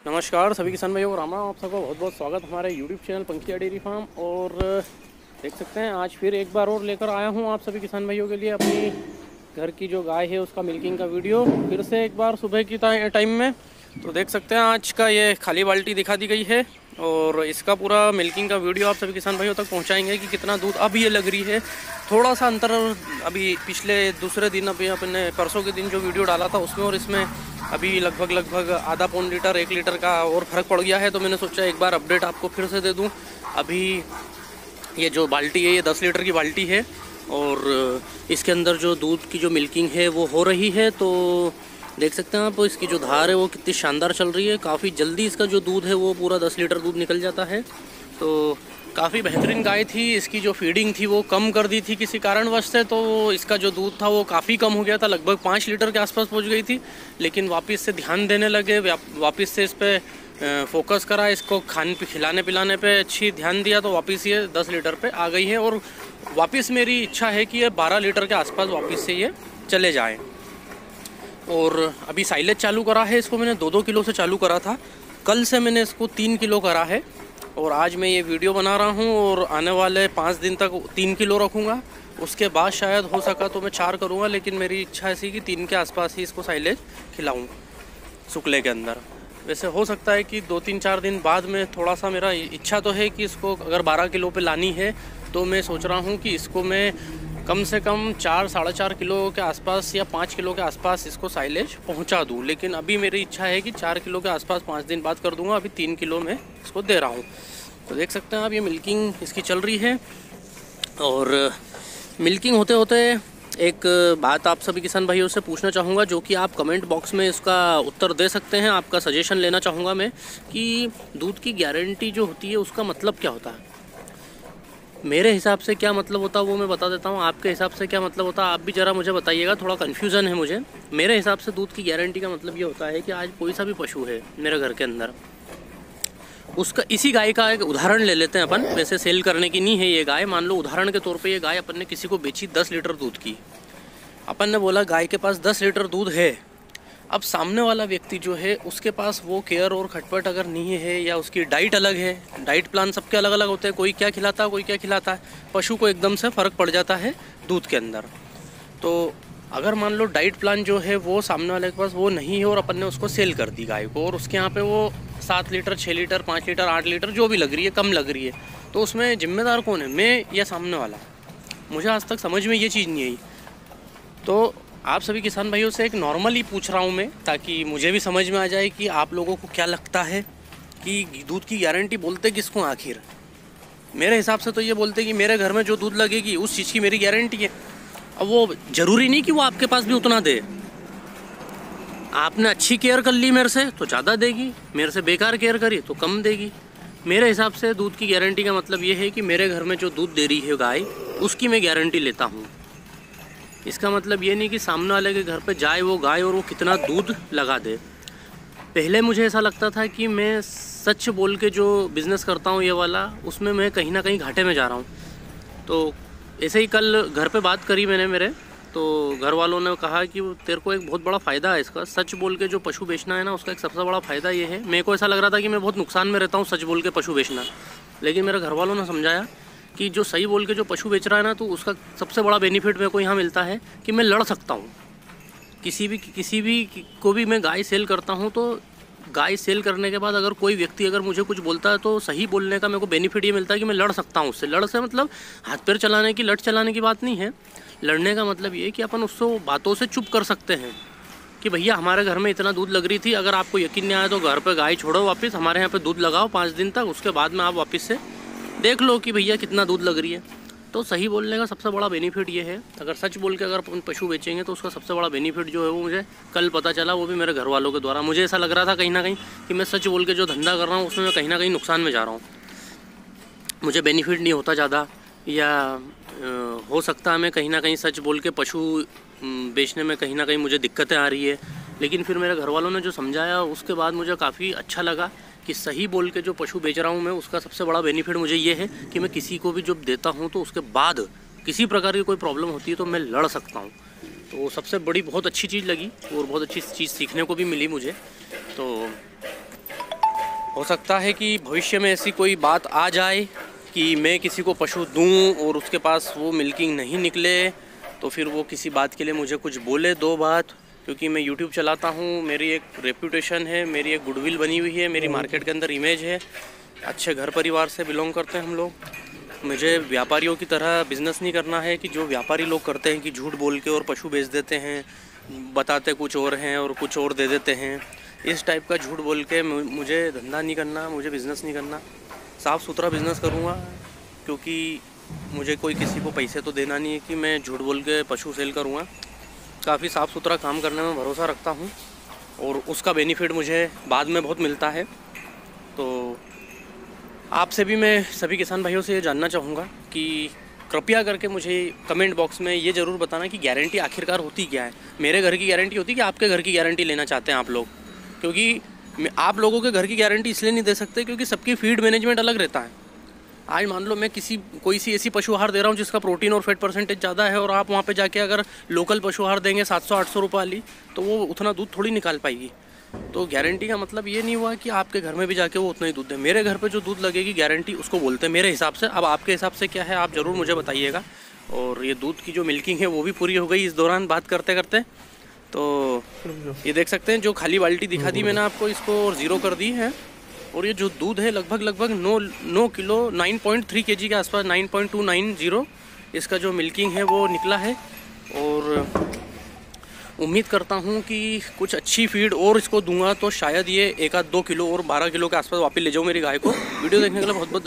नमस्कार सभी किसान भाइयों को राम राम। आप सबका बहुत बहुत स्वागत हमारे यूट्यूब चैनल पंखिया डेयरी फार्म। और देख सकते हैं आज फिर एक बार और लेकर आया हूं आप सभी किसान भाइयों के लिए अपनी घर की जो गाय है उसका मिल्किंग का वीडियो फिर से एक बार सुबह की टाइम में। तो देख सकते हैं आज का ये खाली बाल्टी दिखा दी गई है और इसका पूरा मिल्किंग का वीडियो आप सभी किसान भाइयों तक पहुँचाएँगे कि कितना दूध अब ये लग रही है। थोड़ा सा अंतर अभी पिछले दूसरे दिन अभी अपने परसों के दिन जो वीडियो डाला था उसमें और इसमें अभी लगभग आधा पौन लीटर 1 लीटर का और फ़र्क पड़ गया है। तो मैंने सोचा एक बार अपडेट आपको फिर से दे दूं। अभी ये जो बाल्टी है ये 10 लीटर की बाल्टी है और इसके अंदर जो दूध की जो मिल्किंग है वो हो रही है। तो देख सकते हैं आप इसकी जो धार है वो कितनी शानदार चल रही है। काफ़ी जल्दी इसका जो दूध है वो पूरा 10 लीटर दूध निकल जाता है। तो काफ़ी बेहतरीन गाय थी। इसकी जो फीडिंग थी वो कम कर दी थी किसी कारणवश से, तो इसका जो दूध था वो काफ़ी कम हो गया था, लगभग 5 लीटर के आसपास पहुंच गई थी। लेकिन वापस से ध्यान देने लगे, वापस से इस पर फोकस करा, इसको खिलाने पिलाने पे अच्छी ध्यान दिया तो वापस ये 10 लीटर पे आ गई है। और वापस मेरी इच्छा है कि ये 12 लीटर के आसपास वापस से ये चले जाए। और अभी साइलेज चालू करा है, इसको मैंने 2-2 किलो से चालू करा था। कल से मैंने इसको 3 किलो करा है और आज मैं ये वीडियो बना रहा हूँ और आने वाले 5 दिन तक 3 किलो रखूँगा। उसके बाद शायद हो सका तो मैं 4 करूँगा, लेकिन मेरी इच्छा ऐसी कि 3 के आसपास ही इसको साइलेज खिलाऊँ सुकले के अंदर। वैसे हो सकता है कि 2-3-4 दिन बाद में थोड़ा सा मेरा इच्छा तो है कि इसको अगर 12 किलो पे लानी है तो मैं सोच रहा हूँ कि इसको मैं कम से कम 4-4.5 किलो के आसपास या 5 किलो के आसपास इसको साइलेज पहुँचा दूँ। लेकिन अभी मेरी इच्छा है कि 4 किलो के आसपास 5 दिन बाद कर दूँगा। अभी 3 किलो में इसको दे रहा हूँ। तो देख सकते हैं आप ये मिल्किंग इसकी चल रही है। और मिल्किंग होते होते एक बात आप सभी किसान भाइयों से पूछना चाहूँगा, जो कि आप कमेंट बॉक्स में इसका उत्तर दे सकते हैं। आपका सजेशन लेना चाहूँगा मैं कि दूध की गारंटी जो होती है उसका मतलब क्या होता है। मेरे हिसाब से क्या मतलब होता है वो मैं बता देता हूँ, आपके हिसाब से क्या मतलब होता है आप भी ज़रा मुझे बताइएगा, थोड़ा कन्फ्यूज़न है मुझे। मेरे हिसाब से दूध की गारंटी का मतलब ये होता है कि आज कोई सा भी पशु है मेरे घर के अंदर, उसका इसी गाय का एक उदाहरण ले लेते हैं अपन। वैसे सेल करने की नहीं है ये गाय, मान लो उदाहरण के तौर पे ये गाय अपन ने किसी को बेची 10 लीटर दूध की। अपन ने बोला गाय के पास 10 लीटर दूध है। अब सामने वाला व्यक्ति जो है उसके पास वो केयर और खटपट अगर नहीं है या उसकी डाइट अलग है, डाइट प्लान सबके अलग अलग होते हैं, कोई क्या खिलाता है कोई क्या खिलाता है, पशु को एकदम से फ़र्क पड़ जाता है दूध के अंदर। तो अगर मान लो डाइट प्लान जो है वो सामने वाले के पास वो नहीं है और अपन ने उसको सेल कर दी गाय को, और उसके यहाँ पे वो 7 लीटर 6 लीटर 5 लीटर 8 लीटर जो भी लग रही है, कम लग रही है, तो उसमें जिम्मेदार कौन है, मैं या सामने वाला? मुझे आज तक समझ में ये चीज़ नहीं आई। तो आप सभी किसान भाइयों से एक नॉर्मली पूछ रहा हूँ मैं, ताकि मुझे भी समझ में आ जाए कि आप लोगों को क्या लगता है कि दूध की गारंटी बोलते किसको आखिर। मेरे हिसाब से तो ये बोलते कि मेरे घर में जो दूध लगेगी उस चीज़ की मेरी गारंटी है। अब वो ज़रूरी नहीं कि वो आपके पास भी उतना दे। आपने अच्छी केयर कर ली मेरे से तो ज़्यादा देगी, मेरे से बेकार केयर करी तो कम देगी। मेरे हिसाब से दूध की गारंटी का मतलब ये है कि मेरे घर में जो दूध दे रही है गाय उसकी मैं गारंटी लेता हूँ। इसका मतलब ये नहीं कि सामने वाले के घर पे जाए वो गाय और वो कितना दूध लगा दे। पहले मुझे ऐसा लगता था कि मैं सच बोल के जो बिज़नेस करता हूँ ये वाला, उसमें मैं कहीं ना कहीं घाटे में जा रहा हूँ। तो ऐसे ही कल घर पे बात करी मैंने मेरे, तो घर वालों ने कहा कि तेरे को एक बहुत बड़ा फ़ायदा है इसका, सच बोल के जो पशु बेचना है ना उसका एक सबसे बड़ा फ़ायदा ये है। मेरे को ऐसा लग रहा था कि मैं बहुत नुकसान में रहता हूँ सच बोल के पशु बेचना, लेकिन मेरे घर वालों ने समझाया कि जो सही बोल के जो पशु बेच रहा है ना तो उसका सबसे बड़ा बेनिफिट मेरे को यहाँ मिलता है कि मैं लड़ सकता हूँ। किसी भी को भी मैं गाय सेल करता हूँ तो गाय सेल करने के बाद अगर कोई व्यक्ति अगर मुझे कुछ बोलता है तो सही बोलने का मेरे को बेनिफिट ये मिलता है कि मैं लड़ सकता हूँ उससे। लड़ से मतलब हाथ पैर चलाने की, लट चलाने की बात नहीं है। लड़ने का मतलब ये कि अपन उसको बातों से चुप कर सकते हैं कि भैया हमारे घर में इतना दूध लग रही थी, अगर आपको यकीन नहीं आया तो घर पर गाय छोड़ो वापस, हमारे यहाँ पर दूध लगाओ 5 दिन तक, उसके बाद में आप वापस से देख लो कि भैया कितना दूध लग रही है। तो सही बोलने का सबसे बड़ा बेनिफिट ये है। अगर सच बोल के अगर अपन पशु बेचेंगे तो उसका सबसे बड़ा बेनिफिट जो है वो मुझे कल पता चला, वो भी मेरे घर वालों के द्वारा। मुझे ऐसा लग रहा था कहीं ना कहीं कि मैं सच बोल के जो धंधा कर रहा हूँ उसमें मैं कहीं ना कहीं नुकसान में जा रहा हूँ, मुझे बेनिफिट नहीं होता ज़्यादा, या हो सकता है मैं कहीं ना कहीं सच बोल के पशु बेचने में कहीं ना कहीं मुझे दिक्कतें आ रही है। लेकिन फिर मेरे घर वालों ने जो समझाया उसके बाद मुझे काफ़ी अच्छा लगा कि सही बोल के जो पशु बेच रहा हूँ मैं उसका सबसे बड़ा बेनिफिट मुझे ये है कि मैं किसी को भी जब देता हूँ तो उसके बाद किसी प्रकार की कोई प्रॉब्लम होती है तो मैं लड़ सकता हूँ। तो सबसे बड़ी बहुत अच्छी चीज़ लगी और बहुत अच्छी चीज़ सीखने को भी मिली मुझे। तो हो सकता है कि भविष्य में ऐसी कोई बात आ जाए कि मैं किसी को पशु दूं और उसके पास वो मिल्किंग नहीं निकले, तो फिर वो किसी बात के लिए मुझे कुछ बोले दो बात, क्योंकि मैं यूट्यूब चलाता हूँ, मेरी एक रेप्यूटेशन है, मेरी एक गुडविल बनी हुई है, मेरी मार्केट के अंदर इमेज है, अच्छे घर परिवार से बिलोंग करते हैं हम लोग। मुझे व्यापारियों की तरह बिज़नेस नहीं करना है कि जो व्यापारी लोग करते हैं कि झूठ बोल के और पशु बेच देते हैं, बताते कुछ और हैं और कुछ और दे देते हैं। इस टाइप का झूठ बोल के मुझे धंधा नहीं करना, मुझे बिज़नेस नहीं करना। साफ़ सुथरा बिज़नेस करूँगा, क्योंकि मुझे कोई किसी को पैसे तो देना नहीं है कि मैं झूठ बोल के पशु सेल करूँगा। काफ़ी साफ़ सुथरा काम करने में भरोसा रखता हूँ और उसका बेनिफिट मुझे बाद में बहुत मिलता है। तो आपसे भी मैं सभी किसान भाइयों से ये जानना चाहूँगा कि कृपया करके मुझे कमेंट बॉक्स में ये ज़रूर बताना कि गारंटी आखिरकार होती क्या है। मेरे घर की गारंटी होती है कि आपके घर की गारंटी लेना चाहते हैं आप लोग? क्योंकि आप लोगों के घर की गारंटी इसलिए नहीं दे सकते क्योंकि सबकी फीड मैनेजमेंट अलग रहता है। आज मान लो मैं कोई सी ऐसी पशु आहार दे रहा हूँ जिसका प्रोटीन और फैट परसेंटेज ज़्यादा है, और आप वहाँ पे जाके अगर लोकल पशु आहार देंगे 700-800 रुपये वाली, तो वो उतना दूध थोड़ी निकाल पाएगी। तो गारंटी का मतलब ये नहीं हुआ कि आपके घर में भी जाके वो उतना ही दूध दे। मेरे घर पे जो दूध लगेगी गारंटी उसको बोलते हैं मेरे हिसाब से। अब आपके हिसाब से क्या है आप ज़रूर मुझे बताइएगा। और ये दूध की जो मिल्किंग है वो भी पूरी हो गई इस दौरान बात करते करते। तो ये देख सकते हैं जो खाली बाल्टी दिखा दी मैंने आपको, इसको और ज़ीरो कर दी है। और ये जो दूध है लगभग 9 किलो 9.3 kg के आसपास, 9.290 इसका जो मिल्किंग है वो निकला है। और उम्मीद करता हूँ कि कुछ अच्छी फीड और इसको दूंगा तो शायद ये 1-2 किलो और 12 किलो के आसपास वापस ले जाऊँ मेरी गाय को। वीडियो देखने के लिए बहुत बहुत